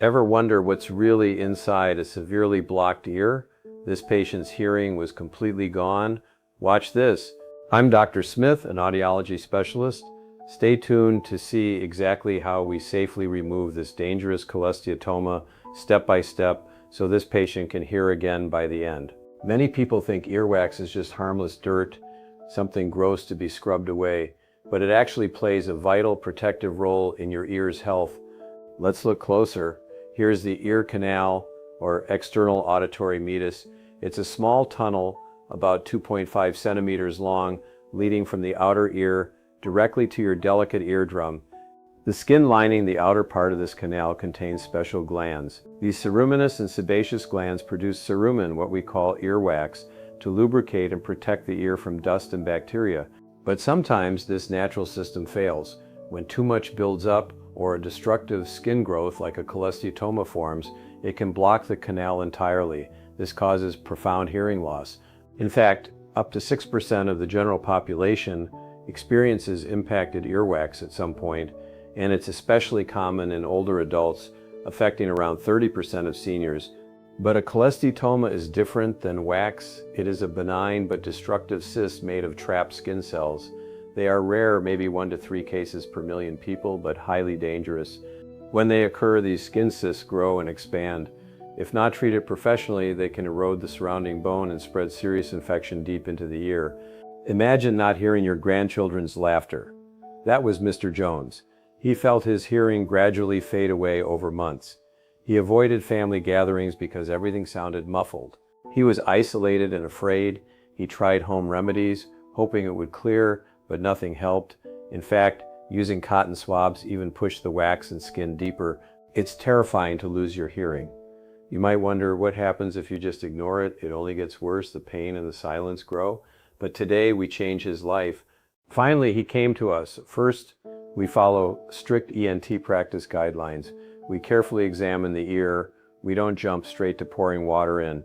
Ever wonder what's really inside a severely blocked ear? This patient's hearing was completely gone. Watch this. I'm Dr. Smith, an audiology specialist. Stay tuned to see exactly how we safely remove this dangerous cholesteatoma step by step so this patient can hear again by the end. Many people think earwax is just harmless dirt, something gross to be scrubbed away, but it actually plays a vital protective role in your ear's health. Let's look closer. Here's the ear canal, or external auditory meatus. It's a small tunnel about 2.5 centimeters long, leading from the outer ear directly to your delicate eardrum. The skin lining the outer part of this canal contains special glands. These ceruminous and sebaceous glands produce cerumen, what we call earwax, to lubricate and protect the ear from dust and bacteria. But sometimes this natural system fails. When too much builds up or a destructive skin growth like a cholesteatoma forms, it can block the canal entirely. This causes profound hearing loss. In fact, up to 6% of the general population experiences impacted earwax at some point, and it's especially common in older adults, affecting around 30% of seniors. But a cholesteatoma is different than wax. It is a benign but destructive cyst made of trapped skin cells. They are rare, maybe 1 to 3 cases per million people, but highly dangerous. When they occur, these skin cysts grow and expand. If not treated professionally, they can erode the surrounding bone and spread serious infection deep into the ear. Imagine not hearing your grandchildren's laughter. That was Mr. Jones. He felt his hearing gradually fade away over months. He avoided family gatherings because everything sounded muffled. He was isolated and afraid. He tried home remedies, hoping it would clear, but nothing helped. In fact, using cotton swabs even pushed the wax and skin deeper. It's terrifying to lose your hearing. You might wonder what happens if you just ignore it. It only gets worse. The pain and the silence grow. But today we change his life. Finally, he came to us. First, we follow strict ENT practice guidelines. We carefully examine the ear. We don't jump straight to pouring water in.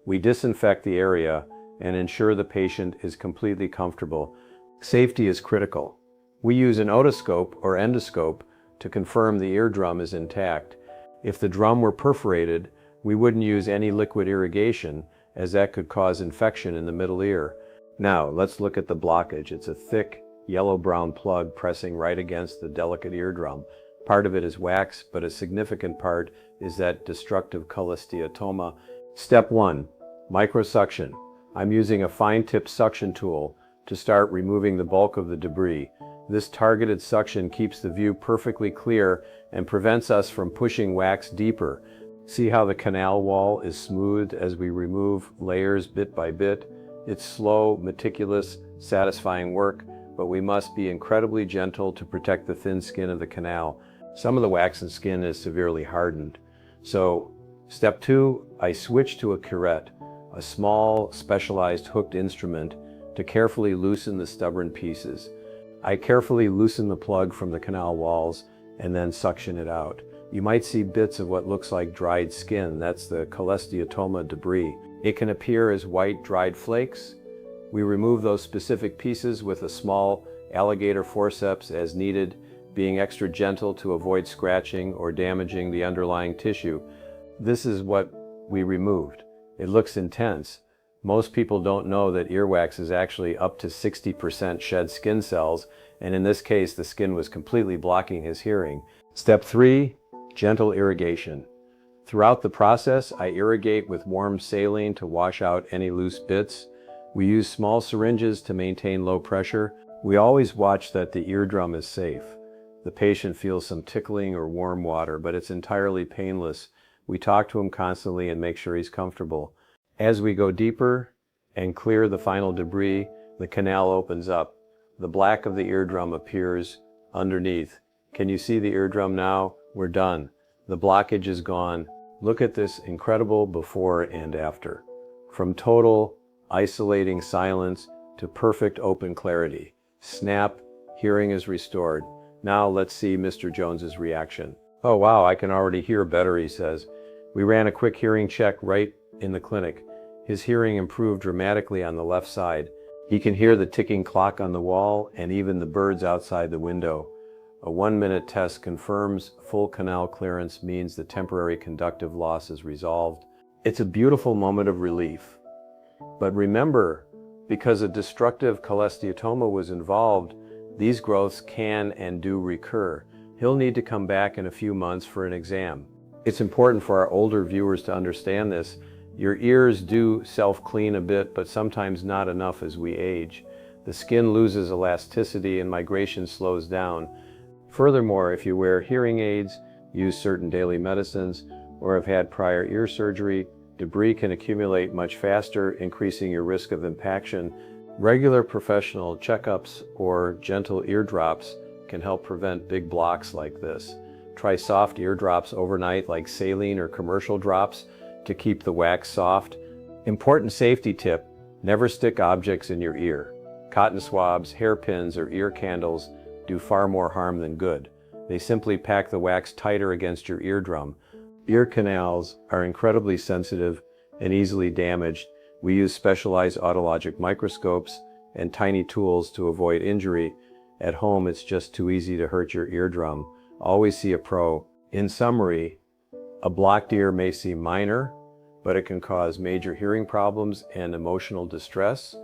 We disinfect the area and ensure the patient is completely comfortable. Safety is critical. We use an otoscope or endoscope to confirm the eardrum is intact. If the drum were perforated, we wouldn't use any liquid irrigation, as that could cause infection in the middle ear. Now, let's look at the blockage. It's a thick, yellow-brown plug pressing right against the delicate eardrum. Part of it is wax, but a significant part is that destructive cholesteatoma. Step 1, microsuction. I'm using a fine-tipped suction tool to start removing the bulk of the debris. This targeted suction keeps the view perfectly clear and prevents us from pushing wax deeper. See how the canal wall is smoothed as we remove layers bit by bit? It's slow, meticulous, satisfying work, but we must be incredibly gentle to protect the thin skin of the canal. Some of the waxen skin is severely hardened. So, step 2, I switch to a curette, a small, specialized hooked instrument to carefully loosen the stubborn pieces. I carefully loosen the plug from the canal walls and then suction it out. You might see bits of what looks like dried skin. That's the cholesteatoma debris. It can appear as white dried flakes. We remove those specific pieces with a small alligator forceps as needed, being extra gentle to avoid scratching or damaging the underlying tissue. This is what we removed. It looks intense. Most people don't know that earwax is actually up to 60% shed skin cells, and in this case, the skin was completely blocking his hearing. Step 3, gentle irrigation. Throughout the process, I irrigate with warm saline to wash out any loose bits. We use small syringes to maintain low pressure. We always watch that the eardrum is safe. The patient feels some tickling or warm water, but it's entirely painless. We talk to him constantly and make sure he's comfortable. As we go deeper and clear the final debris, the canal opens up. The black of the eardrum appears underneath. Can you see the eardrum now? We're done. The blockage is gone. Look at this incredible before and after. From total, isolating silence to perfect open clarity. Snap, hearing is restored. Now let's see Mr. Jones's reaction. Oh wow, I can already hear better, he says. We ran a quick hearing check right in the clinic. His hearing improved dramatically on the left side. He can hear the ticking clock on the wall and even the birds outside the window. A 1-minute test confirms full canal clearance means the temporary conductive loss is resolved. It's a beautiful moment of relief. But remember, because a destructive cholesteatoma was involved, these growths can and do recur. He'll need to come back in a few months for an exam. It's important for our older viewers to understand this. Your ears do self-clean a bit, but sometimes not enough as we age. The skin loses elasticity and migration slows down. Furthermore, if you wear hearing aids, use certain daily medicines, or have had prior ear surgery, debris can accumulate much faster, increasing your risk of impaction. Regular professional checkups or gentle eardrops can help prevent big blocks like this. Try soft eardrops overnight like saline or commercial drops to keep the wax soft. Important safety tip, never stick objects in your ear. Cotton swabs, hairpins, or ear candles do far more harm than good. They simply pack the wax tighter against your eardrum. Ear canals are incredibly sensitive and easily damaged. We use specialized audiologic microscopes and tiny tools to avoid injury. At home, it's just too easy to hurt your eardrum. Always see a pro. In summary, a blocked ear may seem minor, but it can cause major hearing problems and emotional distress.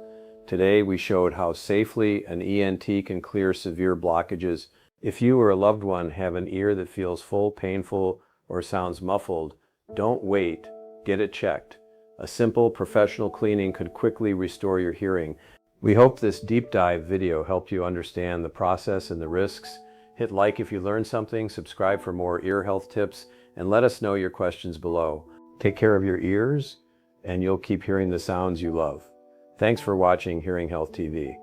Today, we showed how safely an ENT can clear severe blockages. If you or a loved one have an ear that feels full, painful, or sounds muffled, don't wait. Get it checked. A simple professional cleaning could quickly restore your hearing. We hope this deep dive video helped you understand the process and the risks. Hit like if you learned something, subscribe for more ear health tips, and let us know your questions below. Take care of your ears, and you'll keep hearing the sounds you love. Thanks for watching Hearing Health TV.